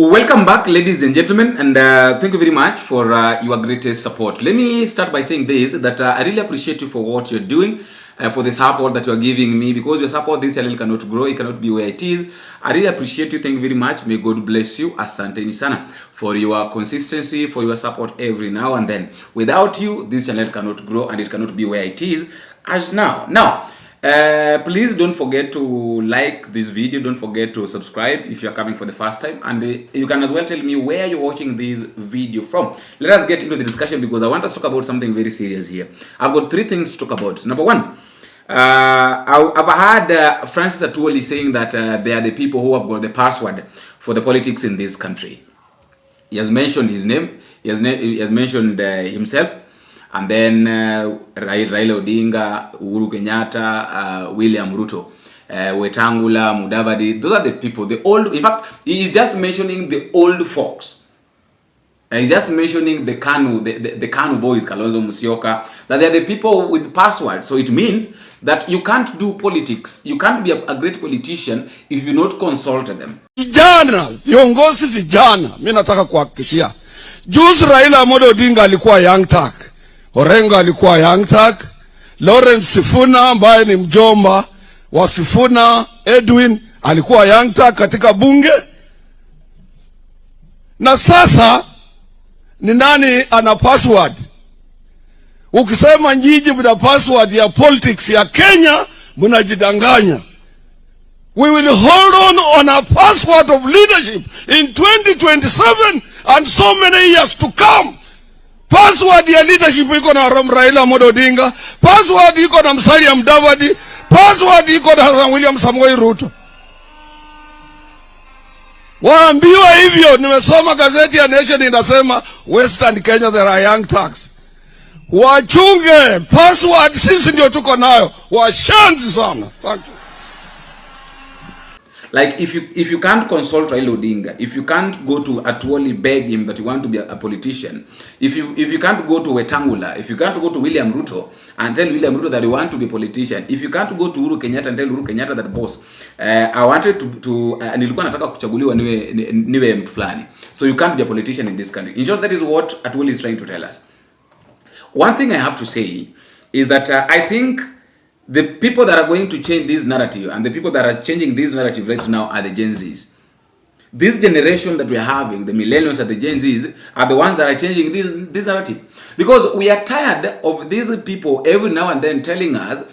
Welcome back, ladies and gentlemen, and thank you very much for your greatest support. Let me start by saying this, that I really appreciate you for what you're doing, for the support that you're giving me, because your support, this channel cannot grow, it cannot be where it is. I really appreciate you. Thank you very much. May God bless you. Asante sana for your consistency, for your support every now and then. Without you, this channel cannot grow and it cannot be where it is as now. Please don't forget to like this video. Don't forget to subscribe if you're coming for the first time, and you can as well tell me where you're watching this video from. Let us get into the discussion, because I want us to talk about something very serious here. I've got three things to talk about. Number one, I've heard Francis Atwoli saying that they are the people who have got the password for the politics in this country. He has mentioned his name. He has mentioned himself. And then Raila Odinga, Uhuru Kenyatta, William Ruto, Wetangula, Mudavadi. Those are the people, the old. In fact, he is just mentioning the old folks. He's just mentioning the Kanu boys, Kalonzo Musyoka, that they are the people with passwords. So it means that you can't do politics. You can't be a great politician if you not consult them. Vijana, viongozi vijana, mimi nataka kuhakikishia. Juzi Raila Amolo Odinga alikuwa young turk. Orengo alikuwa young turk. Lawrence Sifuna ambaye ni mjomba wa Sifuna, Edwin alikuwa young turk katika bunge. Na sasa ni nani ana password? Ukisema nyinyi mna password ya politics ya Kenya, mnajidanganya. We will hold on a password of leadership in 2027 and so many years to come. Password ya leadership iko na Raila Amolo Odinga, password iko na Musalia Mudavadi, password iko na William Samoei Ruto. Waambiwa hivyo. Nimesoma gazeti ya Nation inasema Western Kenya there are young turks. Wachunge password, sisi ndio tuko nayo. Washanzi sana. Thank you. Like if you can't consult Raila Odinga, if you can't go to Atwoli beg him that you want to be a politician, if you can't go to Wetangula, if you can't go to William Ruto and tell William Ruto that you want to be a politician, if you can't go to Uhuru Kenyatta and tell Uhuru Kenyatta that boss, I wanted to nilikuwa nataka kuchaguliwa niwe mtu fulani, so you can't be a politician in this country. In short, that is what Atwoli is trying to tell us. One thing I have to say is that I think the people that are going to change this narrative, and the people that are changing this narrative right now, are the Gen Zs. This generation that we are having, the millennials and the Gen Zs, are the ones that are changing this narrative. Because we are tired of these people every now and then telling us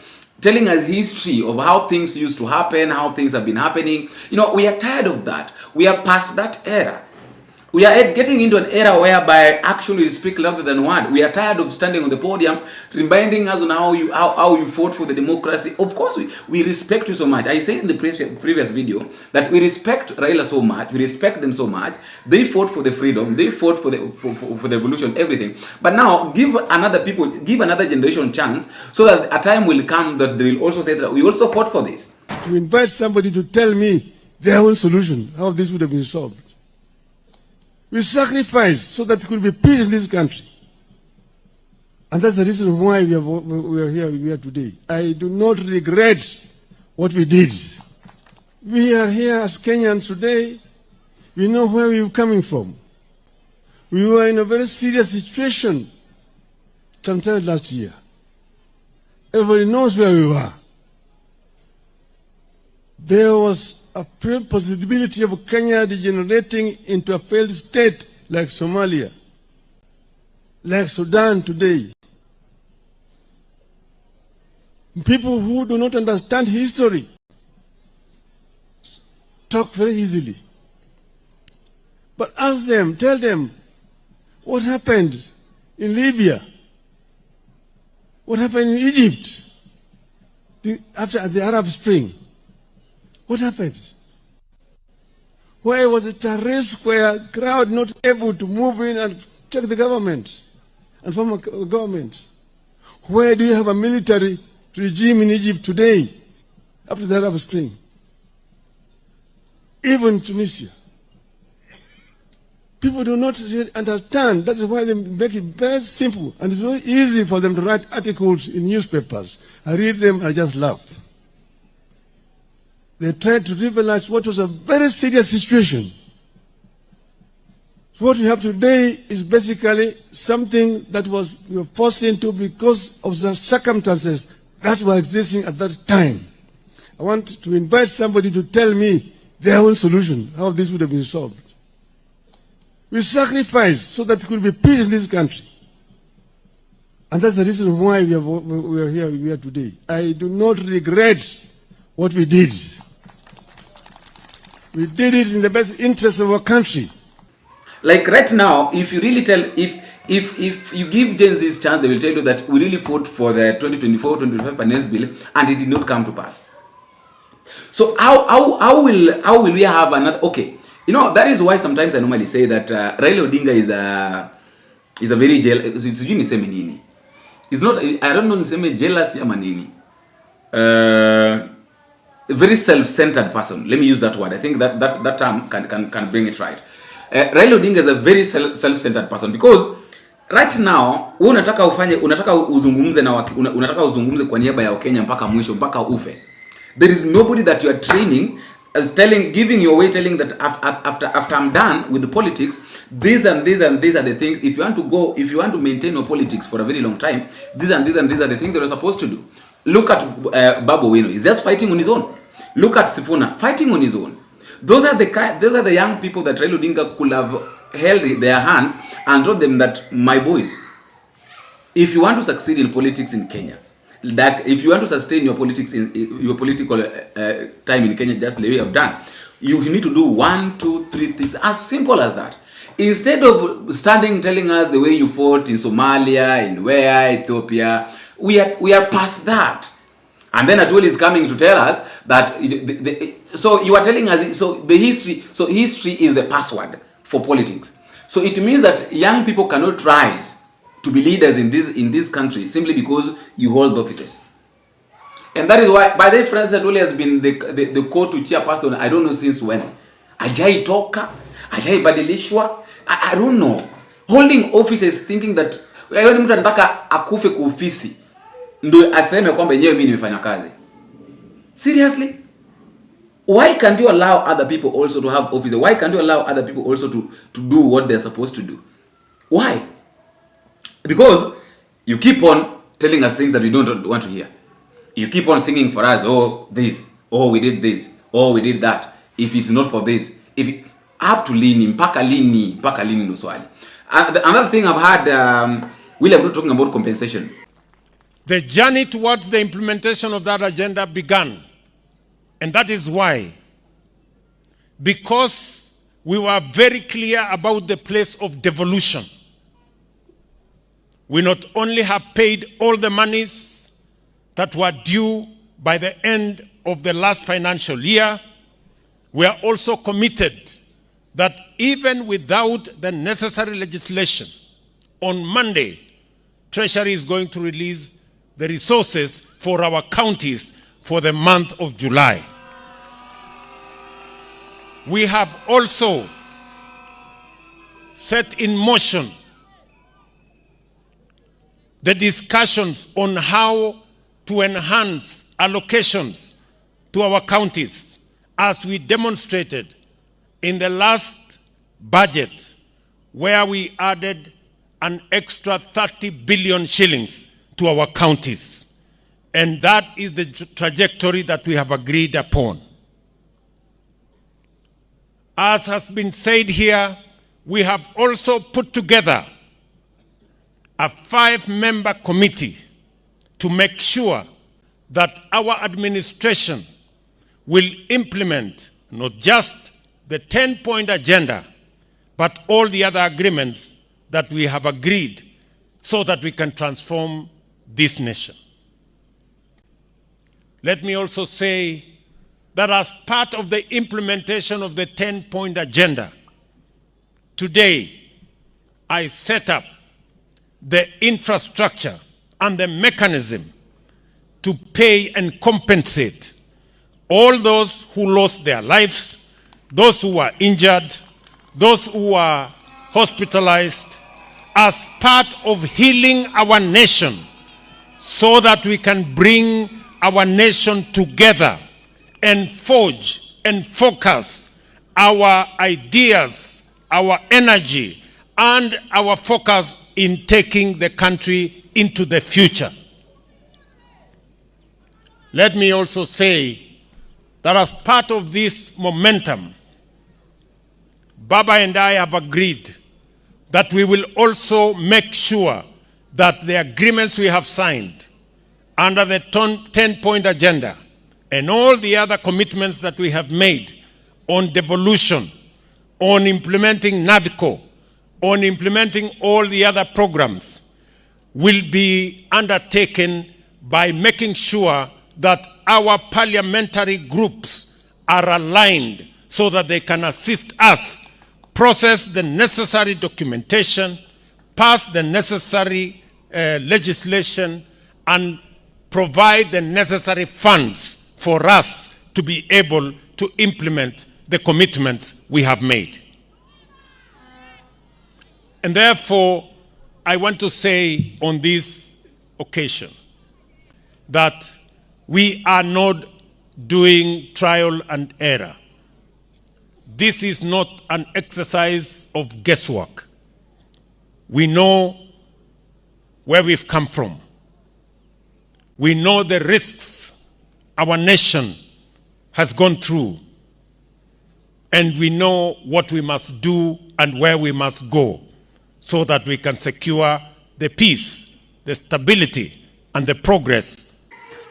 history of how things used to happen, how things have been happening. You know, we are tired of that. We are past that era. We are getting into an era whereby action will speak louder than word. We are tired of standing on the podium, reminding us on how you fought for the democracy. Of course, we respect you so much. I said in the previous video that we respect Raila so much. We respect them so much. They fought for the freedom. They fought for the revolution, everything. But now, give another generation chance, so that a time will come that they will also say that we also fought for this. To invite somebody to tell me their own solution, how this would have been solved. We sacrificed so that there could be peace in this country. And that's the reason why we are here today. I do not regret what we did. We are here as Kenyans today. We know where we are coming from. We were in a very serious situation sometime last year. Everybody knows where we were. There was a possibility of Kenya degenerating into a failed state like Somalia, like Sudan today. People who do not understand history talk very easily. But ask them, tell them, what happened in Libya? What happened in Egypt after the Arab Spring? What happened? Where was it a risk where crowd not able to move in and take the government and form a government? Where do you have a military regime in Egypt today after the Arab Spring? Even Tunisia. People do not understand. That is why they make it very simple, and it's very easy for them to write articles in newspapers. I read them and I just laugh. They tried to trivialize what was a very serious situation. So what we have today is basically something that we were forced into because of the circumstances that were existing at that time. I want to invite somebody to tell me their own solution, how this would have been solved. We sacrificed so that there could be peace in this country. And that's the reason why we are here today. I do not regret what we did. We did it in the best interest of our country. Like right now, if you really tell, if you give Gen Z's chance, they will tell you that we really fought for the 2024-2025 finance bill and it did not come to pass. So how will we have another? Okay, you know, that is why sometimes I normally say that Raila Odinga is a very jealous. It's not. I don't know jealous ama nini. Very self-centered person. Let me use that word. I think that term can bring it right. Raila Odinga is a very self-centered person because right now unataka uzungumze kwa niaba ya Kenya mpaka mwisho mpaka ufe. There is nobody that you are training as giving your way, telling that after I'm done with the politics, these and these are the things. If you want to maintain your politics for a very long time, these and these are the things that you're supposed to do. Look at Babu Wino. He's just fighting on his own. Look at Sifuna fighting on his own. Those are the young people that Raila Odinga could have held their hands and told them that, my boys, if you want to succeed in politics in Kenya, that if you want to sustain your politics in your political time in Kenya, just the way you have done, you need to do 1, 2, 3 things, as simple as that. Instead of standing telling us the way you fought in Somalia, in Ethiopia, we are past that. And then Atwell is coming to tell us that so you are telling us history is the password for politics. So it means that young people cannot rise to be leaders in this country simply because you hold offices. And that is why, by the way, Francis Atwell has been the co-to chairperson, I don't know since when. Ajai toka, ajai badilishwa, I don't know. Holding offices thinking that mtu anataka akufe kwa ofisi ndio aseme kwamba yeye mimi nimefanya kazi. Seriously? Why can't you allow other people also to have offices? Why can't you allow other people also to do what they're supposed to do? Why? Because you keep on telling us things that we don't want to hear. You keep on singing for us, oh this, oh we did this, oh we did that. If it's not for this, up to lini, mpaka lini no swali. Another thing I've had, William Ruto talking about compensation. The journey towards the implementation of that agenda began. And that is why, because we were very clear about the place of devolution, we not only have paid all the monies that were due by the end of the last financial year, we are also committed that even without the necessary legislation, on Monday, Treasury is going to release the resources for our counties for the month of July. We have also set in motion the discussions on how to enhance allocations to our counties, as we demonstrated in the last budget, where we added an extra 30 billion shillings to our counties. And that is the trajectory that we have agreed upon. As has been said here, we have also put together a 5-member committee to make sure that our administration will implement not just the 10-point agenda, but all the other agreements that we have agreed so that we can transform this nation. Let me also say that as part of the implementation of the 10-point agenda, today I set up the infrastructure and the mechanism to pay and compensate all those who lost their lives, those who were injured, those who were hospitalized, as part of healing our nation, so that we can bring our nation together and forge and focus our ideas our energy, and our focus in taking the country into the future. Let me also say that as part of this momentum, Baba and I have agreed that we will also make sure that the agreements we have signed under the 10-point agenda and all the other commitments that we have made on devolution, on implementing NADCO, on implementing all the other programs will be undertaken by making sure that our parliamentary groups are aligned so that they can assist us process the necessary documentation, pass the necessary legislation, and provide the necessary funds for us to be able to implement the commitments we have made. And therefore, I want to say on this occasion that we are not doing trial and error. This is not an exercise of guesswork. We know where we've come from. We know the risks our nation has gone through. And we know what we must do and where we must go so that we can secure the peace, the stability, and the progress.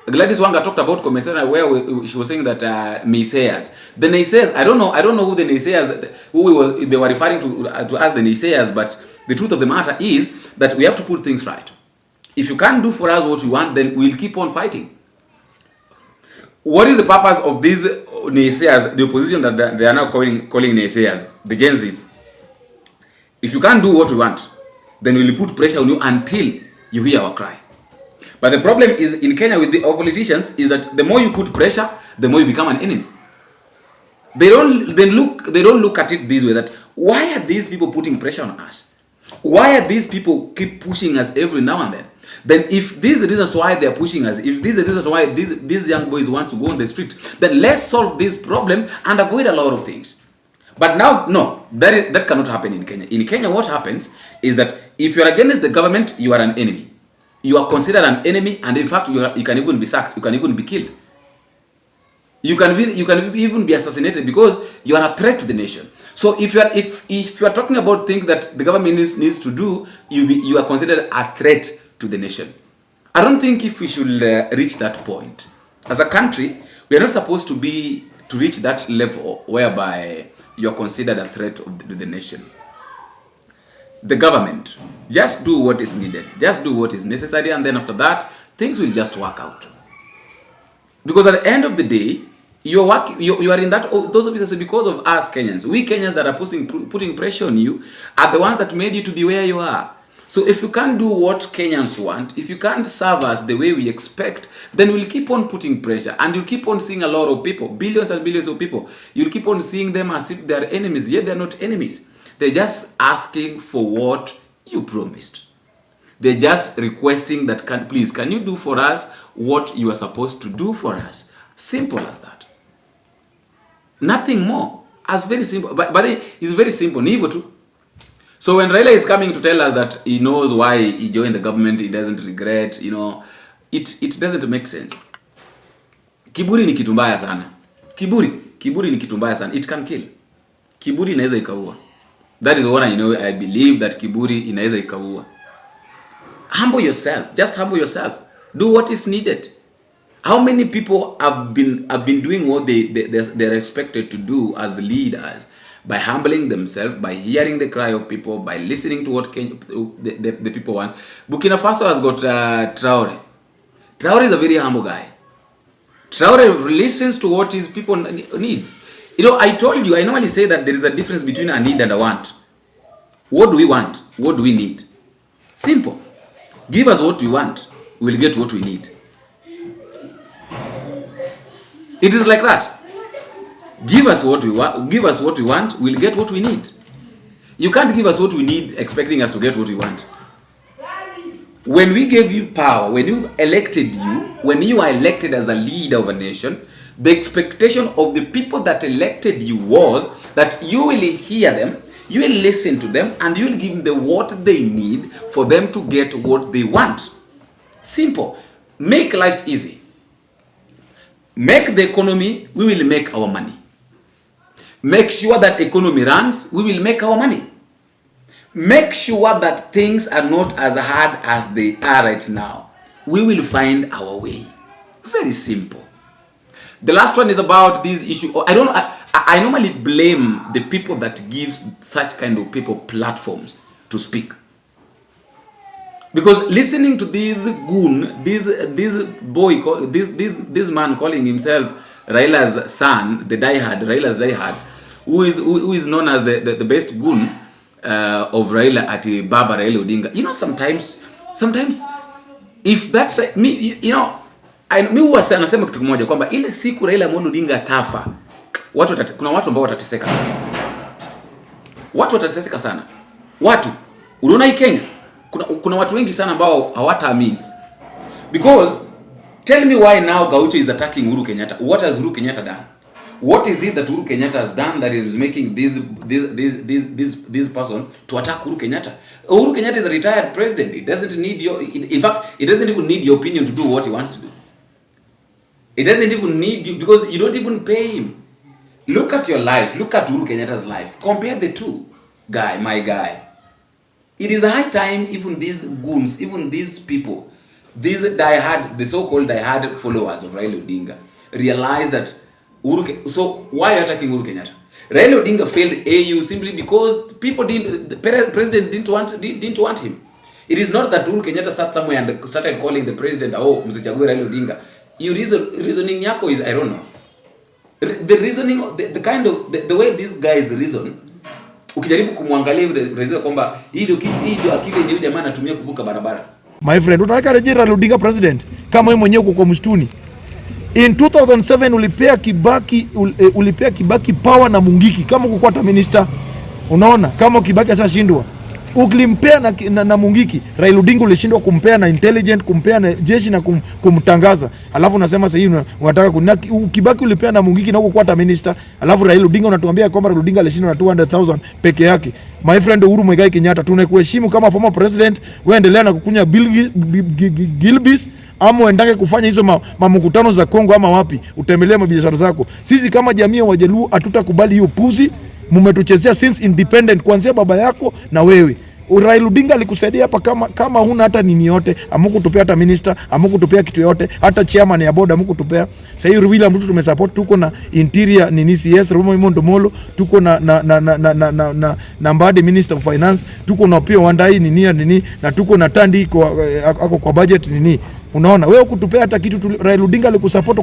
Gladys Wanga talked about comments where she was saying that naysayers. The naysayers, I don't know who the naysayers, they were referring to as the naysayers, but the truth of the matter is that we have to put things right. If you can't do for us what we want, then we'll keep on fighting. What is the purpose of these naysayers, the opposition that they are now calling naysayers, the Gen Zs? If you can't do what we want, then we'll put pressure on you until you hear our cry. But the problem is in Kenya with our politicians is that the more you put pressure, the more you become an enemy. They don't look at it this way, that why are these people putting pressure on us? Why are these people keep pushing us every now and then? Then if this is the reasons why they are pushing us, if this is the reasons why these young boys want to go on the street, then let's solve this problem and avoid a lot of things. But now, no, that cannot happen in Kenya. In Kenya, what happens is that if you are against the government, you are an enemy. You are considered an enemy, and in fact, you can even be sacked. You can even be killed. You can even be assassinated because you are a threat to the nation. So if you are talking about things that the government needs to do, you are considered a threat to the nation. I don't think if we should reach that point. As a country, we are not supposed to reach that level whereby you are considered a threat to the nation. The government, just do what is needed, just do what is necessary, and then after that, things will just work out. Because at the end of the day, you are in those offices because of us Kenyans. We Kenyans that are putting pressure on you are the ones that made you to be where you are. So if you can't do what Kenyans want, if you can't serve us the way we expect, then we'll keep on putting pressure, and you'll keep on seeing a lot of people, billions and billions of people. You'll keep on seeing them as if they're enemies, yet they're not enemies. They're just asking for what you promised. They're just requesting that, please, can you do for us what you are supposed to do for us? Simple as that. Nothing more. As very simple. But it's very simple. Nivo too. So when Raila is coming to tell us that he knows why he joined the government, he doesn't regret, it doesn't make sense. Kiburi ni kitu mbaya sana. Kiburi ni kitu mbaya sana. It can kill. Kiburi inaweza ikaua. That is what I believe, that kiburi inaweza ikaua. Humble yourself. Just humble yourself. Do what is needed. How many people have been doing what they're expected to do as leaders? By humbling themselves, by hearing the cry of people, by listening to what the people want. Burkina Faso has got Traore. Traore is a very humble guy. Traore listens to what his people needs. I told you, I normally say that there is a difference between a need and a want. What do we want? What do we need? Simple. Give us what we want, we'll get what we need. It is like that. Give us what we want, we'll get what we need. You can't give us what we need expecting us to get what we want. When we gave you power, when you are elected as a leader of a nation, the expectation of the people that elected you was that you will hear them, You will listen to them and you will give them what they need for them to get what they want. Simple. Make life easy. Make the economy, we will make our money. Make sure that economy runs, we will make our money. Make sure that things are not as hard as they are right now. We will find our way. Very simple. The last one is about this issue. I normally blame the people that gives such kind of people platforms to speak. Because listening to this goon, this man calling himself Raila's son, Raila's diehard, who is known as the best goon of Raila at Baba Raila Odinga. You know, sometimes if that's me, you know, mi huwa nasema kitu kimoja kwamba ile siku Raila Odinga tafa, kuna watu ambao watateseka sana. Watu watateseka sana. Unaona hii Kenya kuna watu wengi sana ambao hawataamini. Because tell me why now Gaucho is attacking Uhuru Kenyatta. What has Uhuru Kenyatta done? What is it that Uhuru Kenyatta has done that is making this person to attack Uhuru Kenyatta? Uhuru Kenyatta is a retired president. It doesn't need in fact, it doesn't even need your opinion to do what he wants to do. It doesn't even need you because you don't even pay him. Look at your life. Look at Uhuru Kenyatta's life. Compare the two. My guy. It is a high time even these goons, even these people, these the so-called diehard followers of Raila Odinga realize that so why are you attacking Uhuru Kenyatta? Raila Odinga failed AU simply because the president didn't want him. It is not that Uhuru Kenyatta sat somewhere and started calling the president, oh, msichague Raila Odinga. Your reasoning yako is, I don't know. The reasoning, the kind of, the way these guys reason, ukijaribu kumwangalia reason kwamba hii ndio akili yenye jamaa anatumia kuvuka barabara. My friend, unataka Raila Odinga president kama wewe mwenyewe uko kwa msituni. In 2007 ulipea Kibaki power na Mungiki kama kukuwa minister. Unaona kama Kibaki asashindwa. Ukilimpea na Mungiki, Raila Odinga ulishindwa kumpea na intelligent, kumpea na jeshi na kumtangaza. Alafu unasema sasa hivi unataka Kibaki ulipea na Mungiki na kukuwa minister. Alafu Raila Odinga unatuambia kwamba Raila Odinga alishindwa na 200,000 peke yake. My friend Uhuru Muigai Kenyatta, tunakuheshimu kama former president, wewe endelea na kukunya Gilbis ama uendake kufanya hizo mamkutano za Kongo ama wapi, utembelee mabiashara zako. Sisi kama jamii ya Wajaluo hatutakubali hiyo puzi. Mmetuchezea since independent kuanzia baba yako na wewe. Raila Odinga alikusaidia hapa kama huna hata nini yote, amukutupea hata minister, amukutupea kitu yote, hata chairman ya board amukutupea. Sasa hiyo Ruto mtu tumesupport, tuko na interior nini CS Rumo Molo, tuko na Mbadi minister of finance, tuko na pia Wandai nini na tuko na Tandi kwa budget nini. Unaona wewe ukutupea hata kitu Raila Odinga alikusupport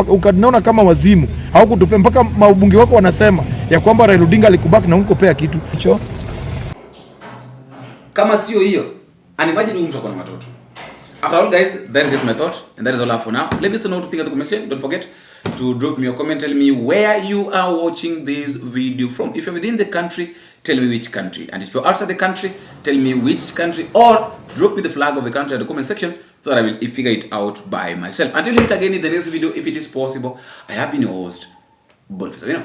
ukanaona kama wazimu. Haukutupea mpaka mabunge wako wanasema ya kwamba Raila Odinga alikubaki na ukopea kitu hicho. Kama sio hiyo, and imagine mtu akona watoto. After all guys, that is just my thought and that is all I have for now. Let me know what you think at the comment section. Don't forget to drop me a comment, tell me where you are watching this video from. If you're within the country, tell me which country, and if you're outside the country, tell me which country, or drop me the flag of the country at the comment section so that I will figure it out by myself. Until we meet again in the next video, if it is possible, I have been your host, Boniface.